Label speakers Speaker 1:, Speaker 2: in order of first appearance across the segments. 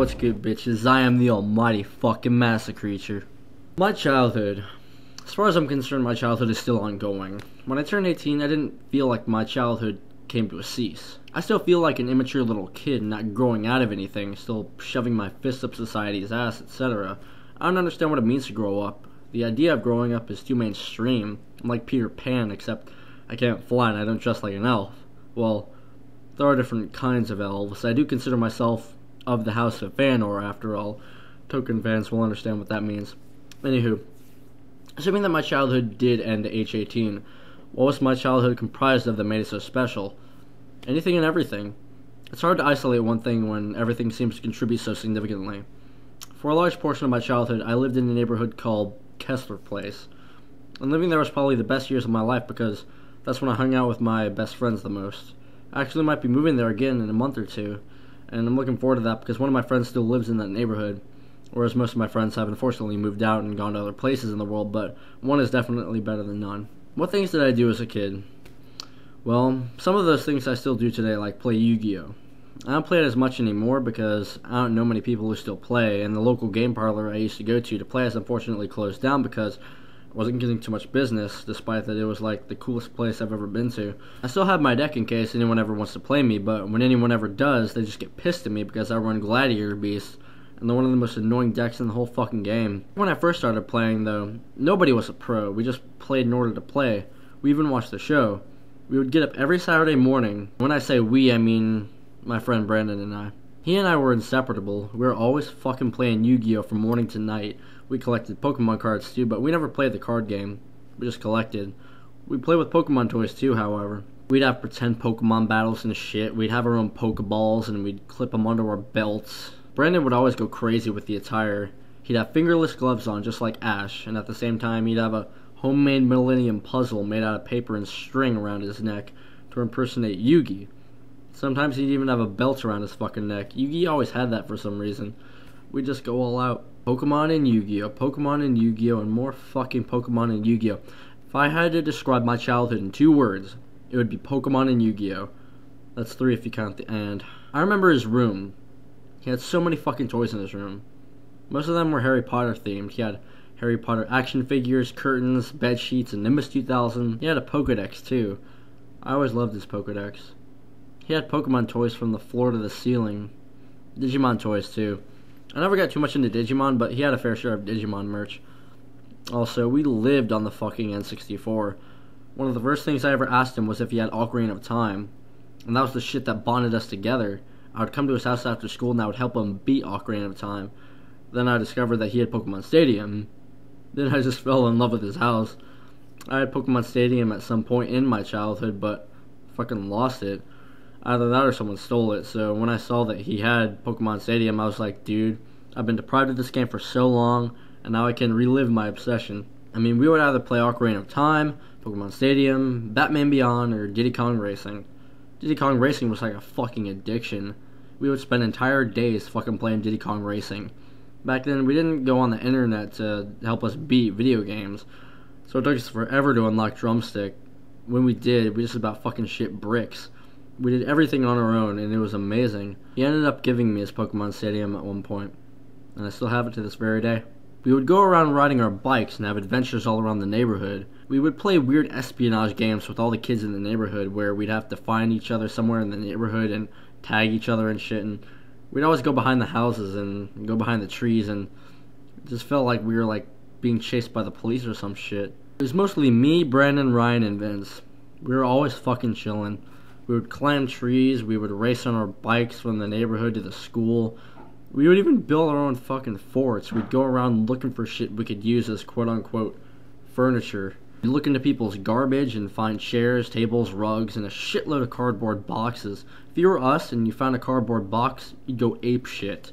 Speaker 1: What's good, bitches? I am the almighty fucking massa creature. My childhood. As far as I'm concerned, my childhood is still ongoing. When I turned 18, I didn't feel like my childhood came to a cease. I still feel like an immature little kid, not growing out of anything, still shoving my fists up society's ass, etc. I don't understand what it means to grow up. The idea of growing up is too mainstream. I'm like Peter Pan, except I can't fly and I don't dress like an elf. Well, there are different kinds of elves. I do consider myself of the House of Fanor, after all. Token fans will understand what that means. Anywho, assuming that my childhood did end at age 18, what was my childhood comprised of that made it so special? Anything and everything. It's hard to isolate one thing when everything seems to contribute so significantly. For a large portion of my childhood, I lived in a neighborhood called Kessler Place. And living there was probably the best years of my life because that's when I hung out with my best friends the most. I actually might be moving there again in a month or two, and I'm looking forward to that because one of my friends still lives in that neighborhood, whereas most of my friends have unfortunately moved out and gone to other places in the world, but one is definitely better than none. What things did I do as a kid? Well, some of those things I still do today, like play Yu-Gi-Oh! I don't play it as much anymore because I don't know many people who still play, and the local game parlor I used to go to play has unfortunately closed down because I wasn't getting too much business, despite that it was like the coolest place I've ever been to. I still have my deck in case anyone ever wants to play me, but when anyone ever does, they just get pissed at me because I run Gladiator Beast, and they're one of the most annoying decks in the whole fucking game. When I first started playing, though, nobody was a pro. We just played in order to play. We even watched the show. We would get up every Saturday morning. When I say we, I mean my friend Brandon and I. He and I were inseparable. We were always fucking playing Yu-Gi-Oh! From morning to night. We collected Pokemon cards too, but we never played the card game. We just collected. We played with Pokemon toys too, however. We'd have pretend Pokemon battles and shit. We'd have our own Pokeballs and we'd clip them onto our belts. Brandon would always go crazy with the attire. He'd have fingerless gloves on, just like Ash, and at the same time he'd have a homemade Millennium puzzle made out of paper and string around his neck to impersonate Yugi. Sometimes he'd even have a belt around his fucking neck. Yugi always had that for some reason. We'd just go all out. Pokemon and Yu-Gi-Oh! Pokemon and Yu-Gi-Oh! And more fucking Pokemon and Yu-Gi-Oh! If I had to describe my childhood in 2 words, it would be Pokemon and Yu-Gi-Oh! That's 3 if you count the and. I remember his room. He had so many fucking toys in his room. Most of them were Harry Potter themed. He had Harry Potter action figures, curtains, bed sheets, and Nimbus 2000. He had a Pokedex too. I always loved his Pokedex. He had Pokemon toys from the floor to the ceiling. Digimon toys too. I never got too much into Digimon, but he had a fair share of Digimon merch. Also, we lived on the fucking N64. One of the first things I ever asked him was if he had Ocarina of Time. And that was the shit that bonded us together. I would come to his house after school and I would help him beat Ocarina of Time. Then I discovered that he had Pokemon Stadium. Then I just fell in love with his house. I had Pokemon Stadium at some point in my childhood, but fucking lost it. Either that or someone stole it, so when I saw that he had Pokemon Stadium, I was like, dude, I've been deprived of this game for so long, and now I can relive my obsession. I mean, we would either play Ocarina of Time, Pokemon Stadium, Batman Beyond, or Diddy Kong Racing. Diddy Kong Racing was like a fucking addiction. We would spend entire days fucking playing Diddy Kong Racing. Back then, we didn't go on the internet to help us beat video games, so it took us forever to unlock Drumstick. When we did, we just about fucking shit bricks. We did everything on our own, and it was amazing. He ended up giving me his Pokemon Stadium at one point, and I still have it to this very day. We would go around riding our bikes and have adventures all around the neighborhood. We would play weird espionage games with all the kids in the neighborhood where we'd have to find each other somewhere in the neighborhood and tag each other and shit, and we'd always go behind the houses and go behind the trees, and it just felt like we were like being chased by the police or some shit. It was mostly me, Brandon, Ryan, and Vince. We were always fucking chilling. We would climb trees, we would race on our bikes from the neighborhood to the school. We would even build our own fucking forts. We'd go around looking for shit we could use as quote-unquote furniture. We'd look into people's garbage and find chairs, tables, rugs, and a shitload of cardboard boxes. If you were us and you found a cardboard box, you'd go ape shit.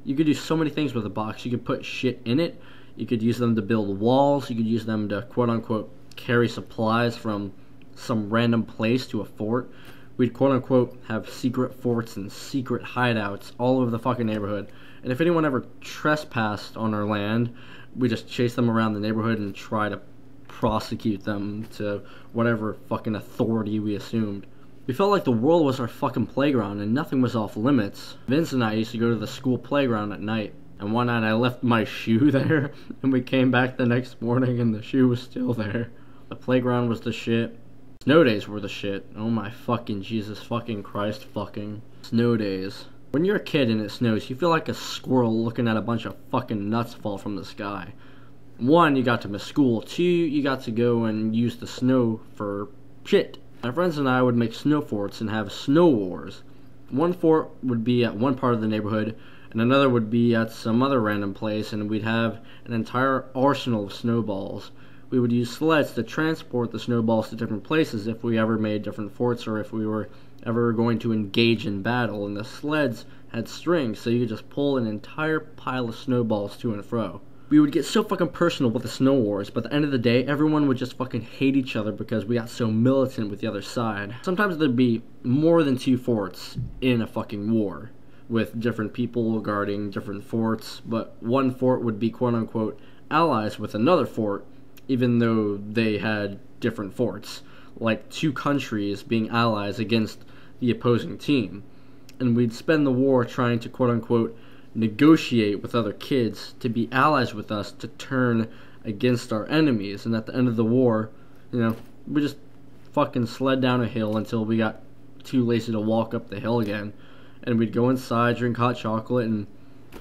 Speaker 1: You could do so many things with a box. You could put shit in it. You could use them to build walls. You could use them to quote-unquote carry supplies from some random place to a fort. We'd quote-unquote have secret forts and secret hideouts all over the fucking neighborhood. And if anyone ever trespassed on our land, we just chase them around the neighborhood and try to prosecute them to whatever fucking authority we assumed. We felt like the world was our fucking playground and nothing was off limits. Vince and I used to go to the school playground at night, and one night I left my shoe there, and we came back the next morning and the shoe was still there. The playground was the shit. Snow days were the shit. Oh my fucking Jesus fucking Christ fucking snow days. When you're a kid and it snows, you feel like a squirrel looking at a bunch of fucking nuts fall from the sky. 1, you got to miss school. 2, you got to go and use the snow for shit. My friends and I would make snow forts and have snow wars. One fort would be at one part of the neighborhood, and another would be at some other random place, and we'd have an entire arsenal of snowballs. We would use sleds to transport the snowballs to different places if we ever made different forts or if we were ever going to engage in battle, and the sleds had strings, so you could just pull an entire pile of snowballs to and fro. We would get so fucking personal with the snow wars, but at the end of the day, everyone would just fucking hate each other because we got so militant with the other side. Sometimes there'd be more than 2 forts in a fucking war, with different people guarding different forts, but one fort would be quote-unquote allies with another fort, even though they had different forts, like 2 countries being allies against the opposing team. And we'd spend the war trying to quote-unquote negotiate with other kids to be allies with us to turn against our enemies, and at the end of the war, you know, we just fucking sled down a hill until we got too lazy to walk up the hill again, and we'd go inside, drink hot chocolate, and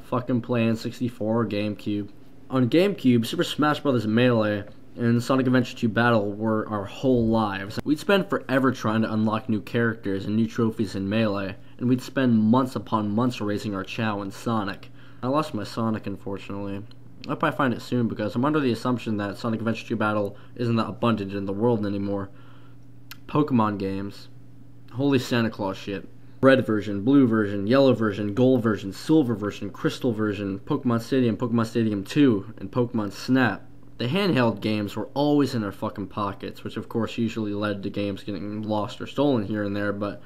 Speaker 1: fucking play N64 or GameCube. On GameCube, Super Smash Bros. Melee and Sonic Adventure 2 Battle were our whole lives. We'd spend forever trying to unlock new characters and new trophies in Melee, and we'd spend months upon months raising our Chow in Sonic. I lost my Sonic, unfortunately. I hope I find it soon, because I'm under the assumption that Sonic Adventure 2 Battle isn't that abundant in the world anymore. Pokemon games. Holy Santa Claus shit. Red version, blue version, yellow version, gold version, silver version, crystal version, Pokemon Stadium 2, and Pokemon Snap. The handheld games were always in our fucking pockets, which of course usually led to games getting lost or stolen here and there, but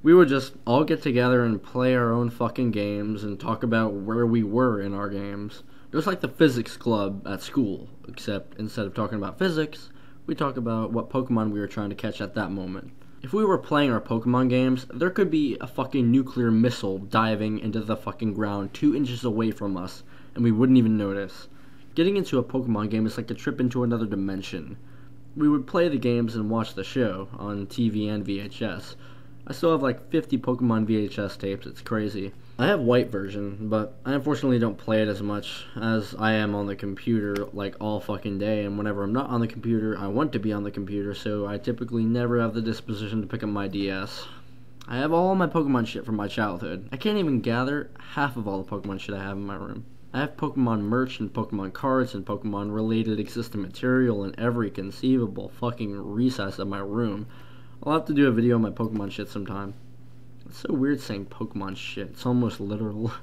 Speaker 1: we would just all get together and play our own fucking games and talk about where we were in our games. It was like the physics club at school, except instead of talking about physics, we talk about what Pokemon we were trying to catch at that moment. If we were playing our Pokemon games, there could be a fucking nuclear missile diving into the fucking ground 2 inches away from us, and we wouldn't even notice. Getting into a Pokemon game is like a trip into another dimension. We would play the games and watch the show on TV and VHS. I still have like 50 Pokemon VHS tapes, it's crazy. I have white version, but I unfortunately don't play it as much as I am on the computer like all fucking day, and whenever I'm not on the computer, I want to be on the computer, so I typically never have the disposition to pick up my DS. I have all my Pokemon shit from my childhood. I can't even gather half of all the Pokemon shit I have in my room. I have Pokemon merch and Pokemon cards and Pokemon related existing material in every conceivable fucking recess of my room. I'll have to do a video on my Pokemon shit sometime. It's so weird saying Pokemon shit. It's almost literal.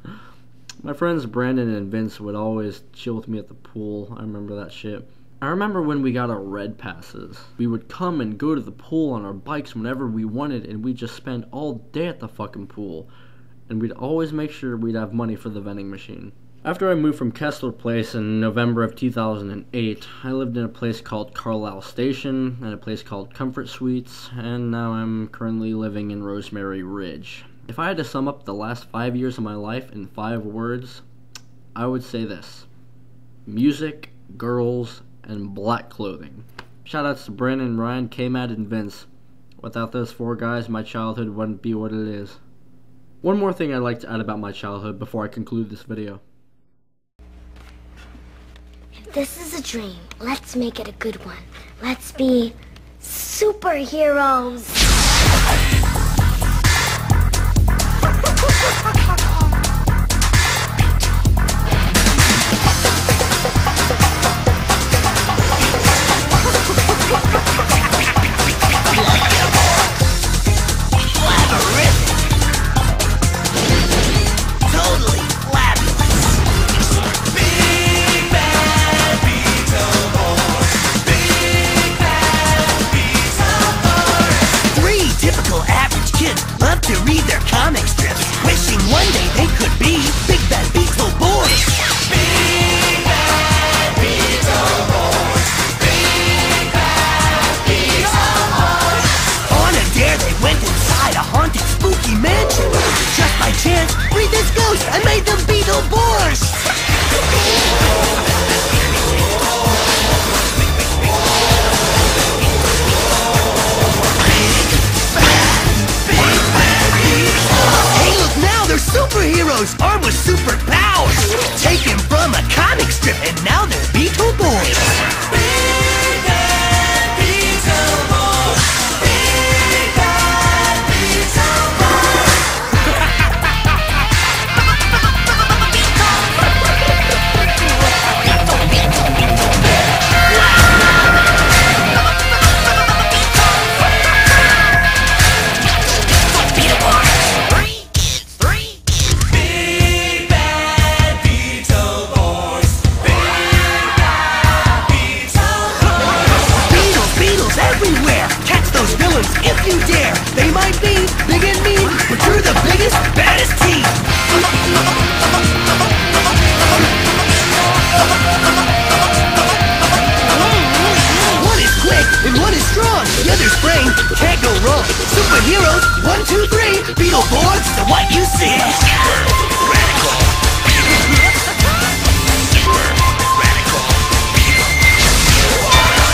Speaker 1: My friends Brandon and Vince would always chill with me at the pool. I remember that shit. I remember when we got our red passes. We would come and go to the pool on our bikes whenever we wanted, and we'd just spend all day at the fucking pool. And we'd always make sure we'd have money for the vending machine. After I moved from Kessler Place in November of 2008, I lived in a place called Carlisle Station and a place called Comfort Suites, and now I'm currently living in Rosemary Ridge. If I had to sum up the last 5 years of my life in 5 words, I would say this: music, girls, and black clothing. Shoutouts to Brandon, Ryan, K-Mad, and Vince. Without those 4 guys, my childhood wouldn't be what it is. One more thing I'd like to add about my childhood before I conclude this video.
Speaker 2: If this is a dream, let's make it a good one. Let's be superheroes.
Speaker 3: Read their comic strips, wishing your spring, can't go wrong. Superheroes, 1, 2, 3. Beetleborgs, so what you see? Radical. Super radical.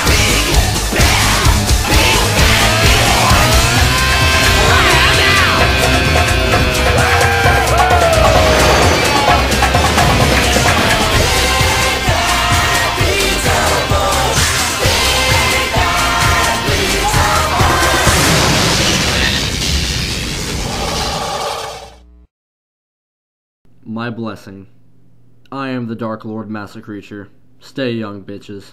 Speaker 3: Big bad, big bad.
Speaker 1: My blessing. I am the Dark Lord Master Creature. Stay young, bitches.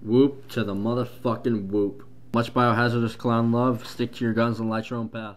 Speaker 1: Whoop to the motherfucking whoop. Much Biohazardous clown love. Stick to your guns and light your own path.